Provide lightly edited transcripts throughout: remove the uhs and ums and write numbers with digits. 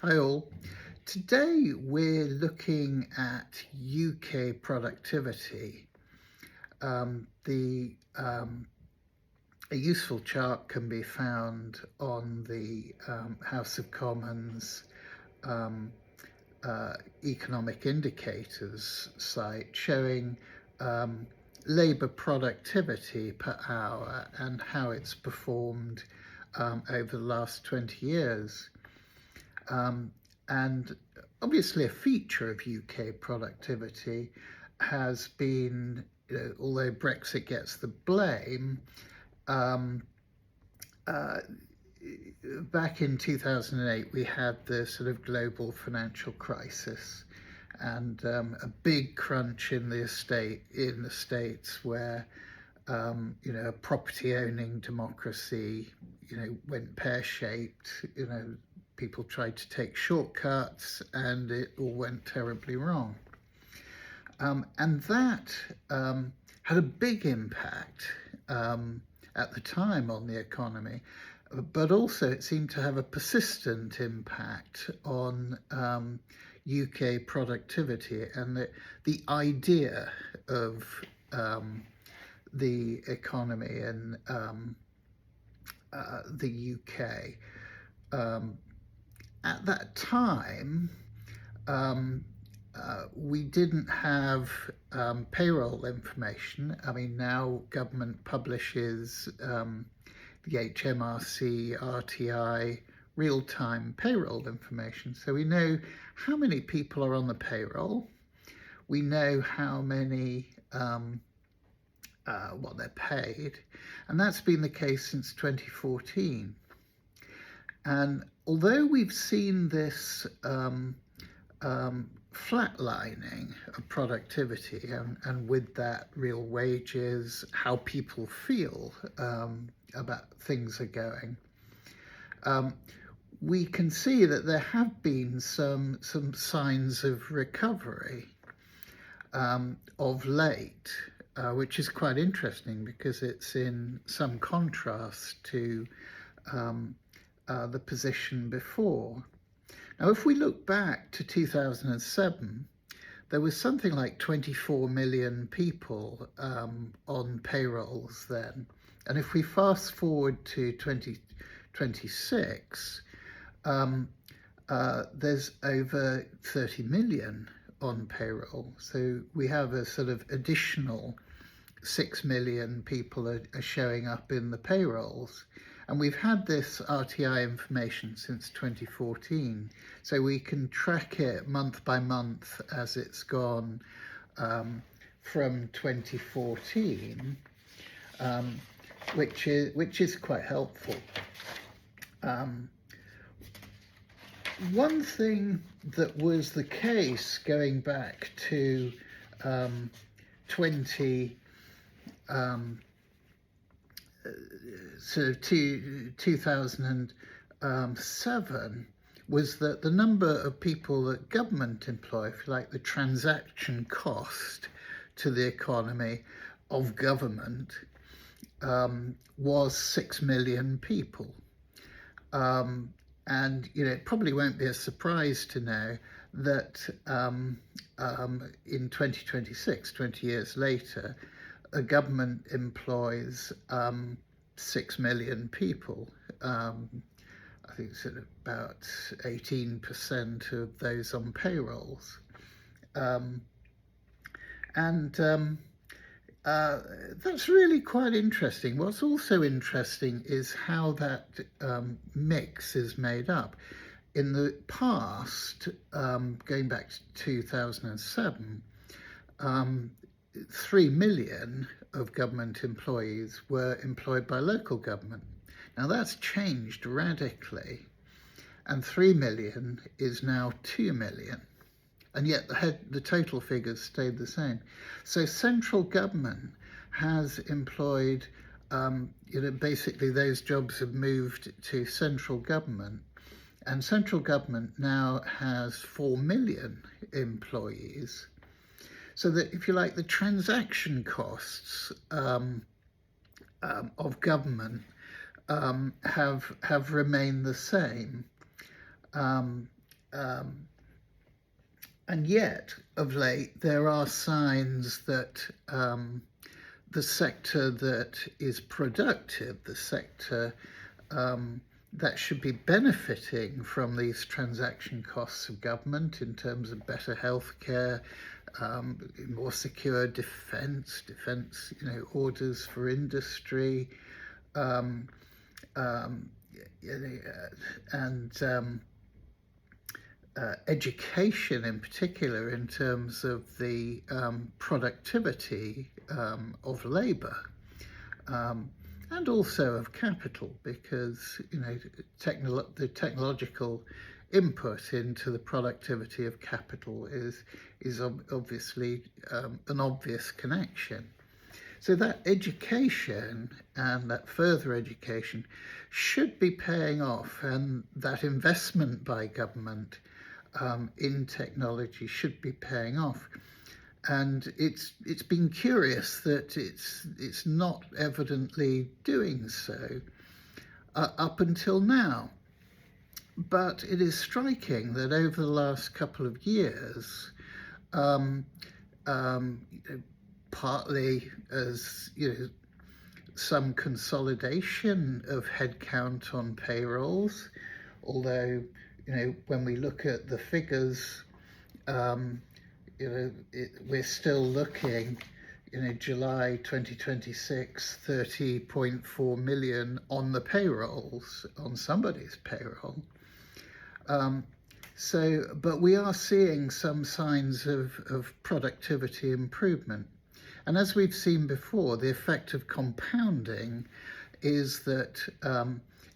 Hi all. Today we're looking at UK productivity. A useful chart can be found on the House of Commons um, economic indicators site showing um, labour productivity per hour and how it's performed over the last 20 years. And obviously a feature of UK productivity has been, although Brexit gets the blame, um, uh, back in 2008 we had the sort of global financial crisis and a big crunch in the States where a property owning democracy, went pear-shaped. People tried to take shortcuts and it all went terribly wrong. And that had a big impact at the time on the economy, but also it seemed to have a persistent impact on UK productivity and the idea of the economy in the UK. At that time, we didn't have payroll information. I mean, now government publishes the HMRC, RTI, real-time payroll information. So we know how many people are on the payroll. We know how many what they're paid, and that's been the case since 2014. And although we've seen this flatlining of productivity and with that real wages, how people feel about things are going, we can see that there have been some signs of recovery of late, which is quite interesting because it's in some contrast to the position before. Now, if we look back to 2007, there was something like 24 million people on payrolls then. And if we fast forward to 2026, there's over 30 million on payroll. So we have a sort of additional 6 million people are showing up in the payrolls. And we've had this RTI information since 2014, so we can track it month by month as it's gone from 2014, which is quite helpful. One thing that was the case going back to 2007 was that the number of people that government employ, if you like, the transaction cost to the economy of government was 6 million people. And it probably won't be a surprise to know that in 2026, 20 years later, a government employs 6 million people. I think it's at about 18% of those on payrolls. That's really quite interesting. What's also interesting is how that mix is made up. In the past, going back to 2007, 3 million of government employees were employed by local government. Now that's changed radically, and 3 million is now 2 million. And yet the total figures stayed the same. So central government has employed, basically those jobs have moved to central government, and central government now has 4 million employees. So that, if you like, the transaction costs of government have remained the same. Um, and yet, of late, there are signs that the sector that is productive, the sector um, that should be benefiting from these transaction costs of government in terms of better healthcare, more secure defence, orders for industry, um, um, and education in particular in terms of the productivity of labour. Um, and also of capital, because the technological input into the productivity of capital is obviously an obvious connection. So that education and that further education should be paying off, and that investment by government in technology should be paying off. And it's been curious that it's not evidently doing so up until now. But it is striking that over the last couple of years, um, partly as some consolidation of headcount on payrolls, although when we look at the figures, we're still looking, July 2026, 30.4 million on the payrolls, on somebody's payroll. But we are seeing some signs of productivity improvement. And as we've seen before, the effect of compounding is that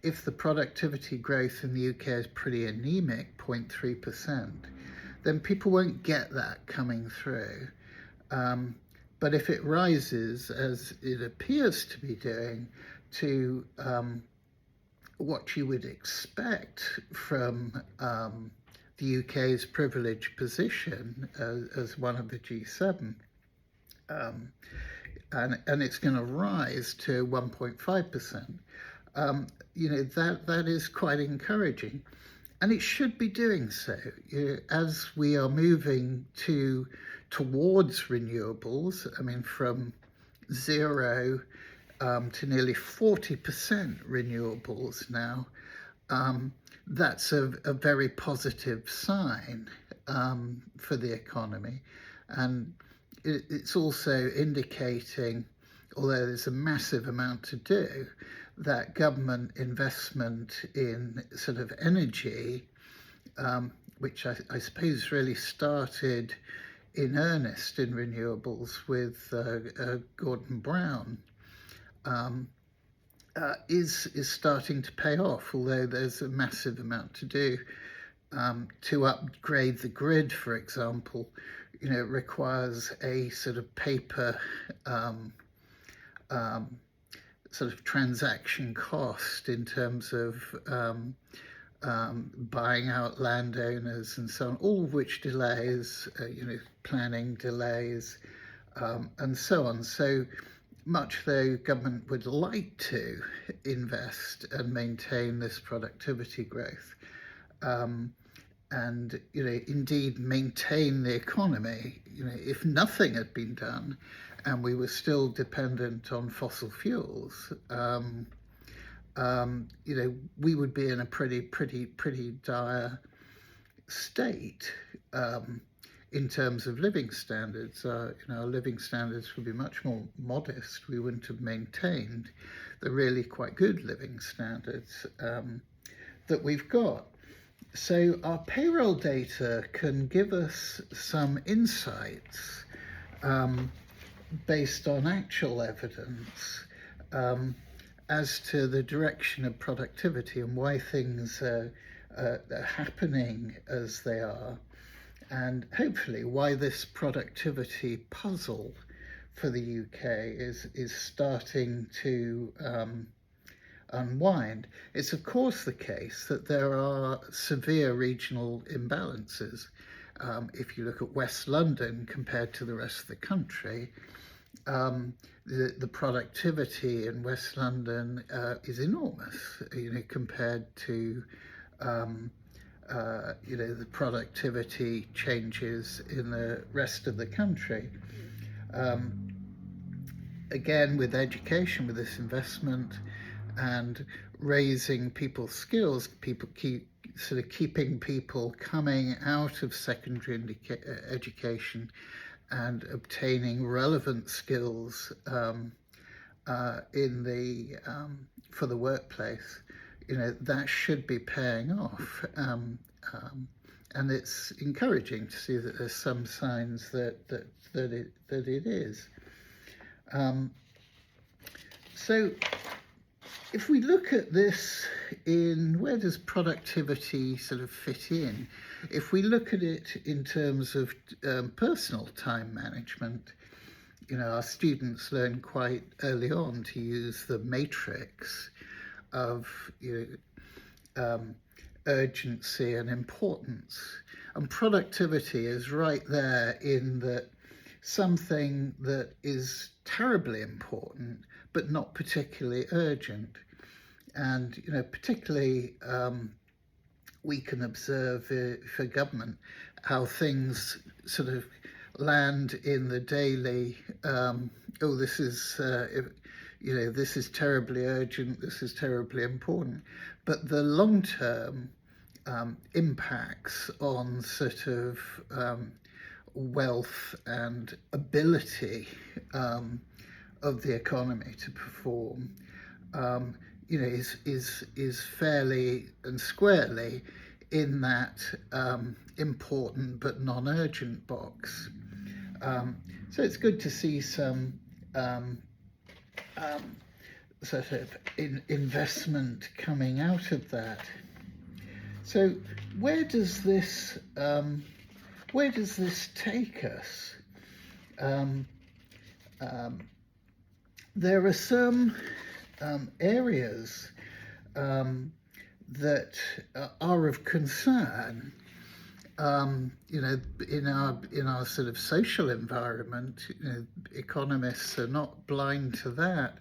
if the productivity growth in the UK is pretty anemic, 0.3%, then people won't get that coming through. But if it rises, as it appears to be doing, to what you would expect from the UK's privileged position as one of the G7, and it's going to rise to 1.5%, that is quite encouraging. And it should be doing so. As we are moving towards renewables, from 0 to nearly 40% renewables now, that's a very positive sign for the economy. And it's also indicating, although there's a massive amount to do, that government investment in sort of energy, which I suppose really started in earnest in renewables with Gordon Brown, is starting to pay off, although there's a massive amount to do. To upgrade the grid, for example, requires a sort of paper sort of transaction cost in terms of buying out landowners and so on, all of which delays, planning delays, and so on. So much though government would like to invest and maintain this productivity growth, and indeed maintain the economy, if nothing had been done and we were still dependent on fossil fuels, we would be in a pretty dire state in terms of living standards. Our living standards would be much more modest. We wouldn't have maintained the really quite good living standards that we've got. So our payroll data can give us some insights based on actual evidence as to the direction of productivity and why things are happening as they are, and hopefully why this productivity puzzle for the UK is starting to unwind. It's of course the case that there are severe regional imbalances. If you look at West London compared to the rest of the country, the productivity in West London is enormous, compared to the productivity changes in the rest of the country. Um, Again, with education, with this investment and raising people's skills, people keeping people coming out of secondary education and obtaining relevant skills for the workplace. That should be paying off. And it's encouraging to see that there's some signs that it is. So if we look at this where does productivity sort of fit in? If we look at it in terms of personal time management, our students learn quite early on to use the matrix of urgency and importance. And productivity is right there in that something that is terribly important but not particularly urgent. And particularly we can observe for government how things sort of land in the daily. This is this is terribly urgent. This is terribly important. But the long-term impacts on sort of wealth and ability of the economy to perform, is fairly and squarely in that important but non-urgent box. So it's good to see some sort of investment coming out of that. So where does this take us? There are some areas that are of concern. In our sort of social environment, economists are not blind to that.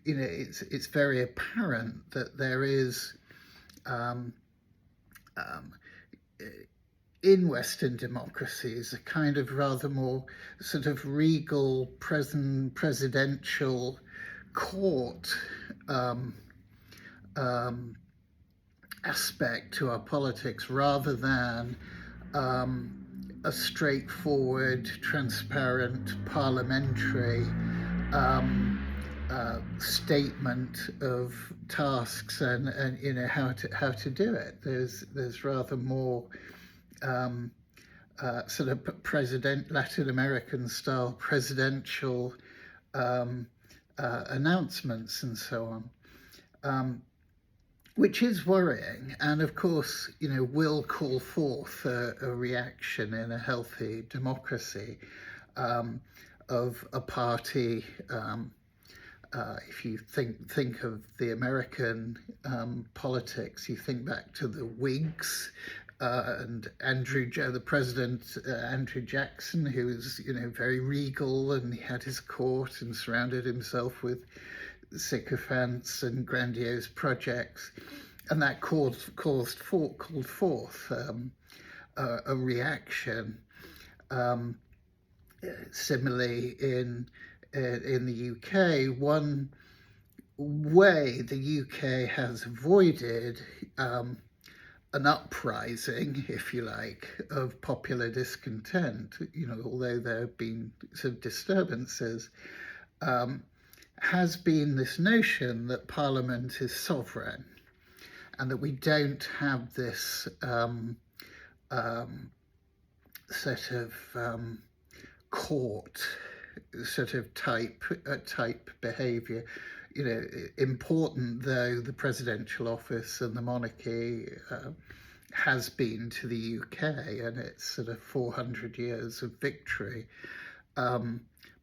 It's very apparent that there is in Western democracies a kind of rather more sort of regal presidential court aspect to our politics rather than a straightforward, transparent, parliamentary statement of tasks and how to do it. There's rather more sort of Latin American style presidential announcements and so on, which is worrying, and of course, will call forth a reaction in a healthy democracy of a party. If you think of the American politics, you think back to the Whigs and the president Andrew Jackson, who was very regal, and he had his court and surrounded himself with sycophants and grandiose projects, and that called forth a reaction. Similarly, in the UK, one way the UK has avoided an uprising, if you like, of popular discontent, although there have been some disturbances, has been this notion that Parliament is sovereign and that we don't have this sort of court sort of type behaviour. Important though the presidential office and the monarchy has been to the UK and its sort of 400 years of victory.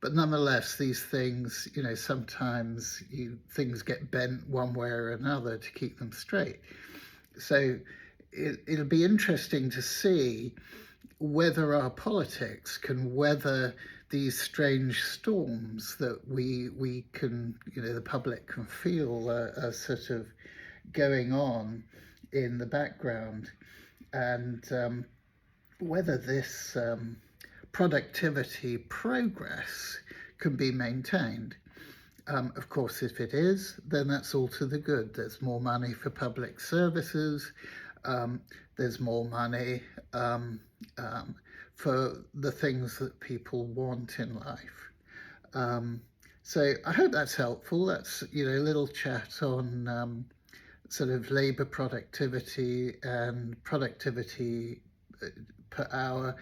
But nonetheless, these things, sometimes things get bent one way or another to keep them straight. So it'll be interesting to see whether our politics can weather these strange storms that we can, the public can feel are sort of going on in the background. and whether this productivity progress can be maintained. Of course, if it is, then that's all to the good. There's more money for public services, there's more money for the things that people want in life. So I hope that's helpful. That's a little chat on sort of labour productivity and productivity per hour,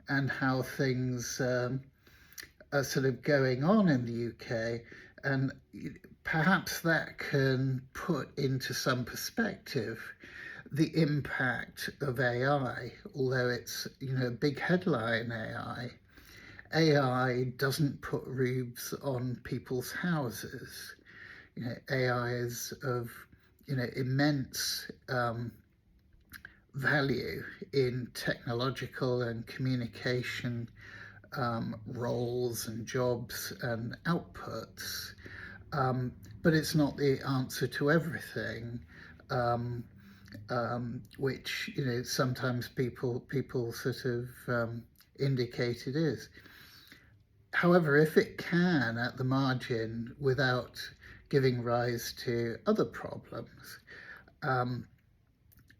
and how things are sort of going on in the UK, and perhaps that can put into some perspective the impact of AI. Although it's a big headline AI doesn't put roofs on people's houses. AI is of immense value in technological and communication roles and jobs and outputs, but it's not the answer to everything, which sometimes people sort of indicate it is. However, if it can, at the margin, without giving rise to other problems,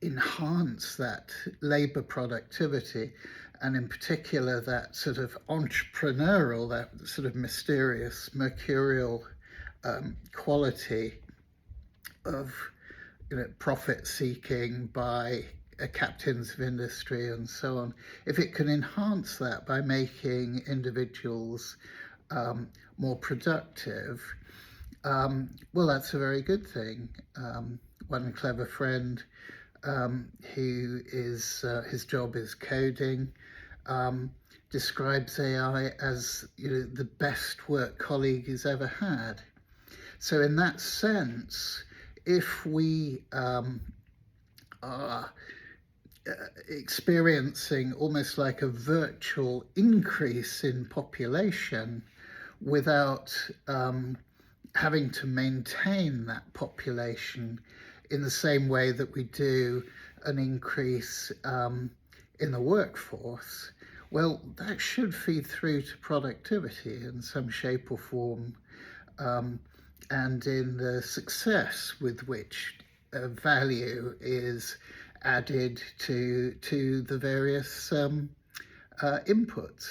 enhance that labour productivity, and in particular that sort of entrepreneurial, that sort of mysterious, mercurial quality of profit seeking by captains of industry and so on. If it can enhance that by making individuals more productive, well, that's a very good thing. One clever friend who is his job is coding, describes AI as the best work colleague he's ever had. So in that sense, if we are experiencing almost like a virtual increase in population without having to maintain that population in the same way that we do an increase in the workforce, well, that should feed through to productivity in some shape or form, and in the success with which value is added to the various inputs.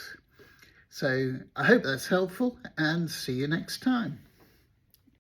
So I hope that's helpful, and see you next time.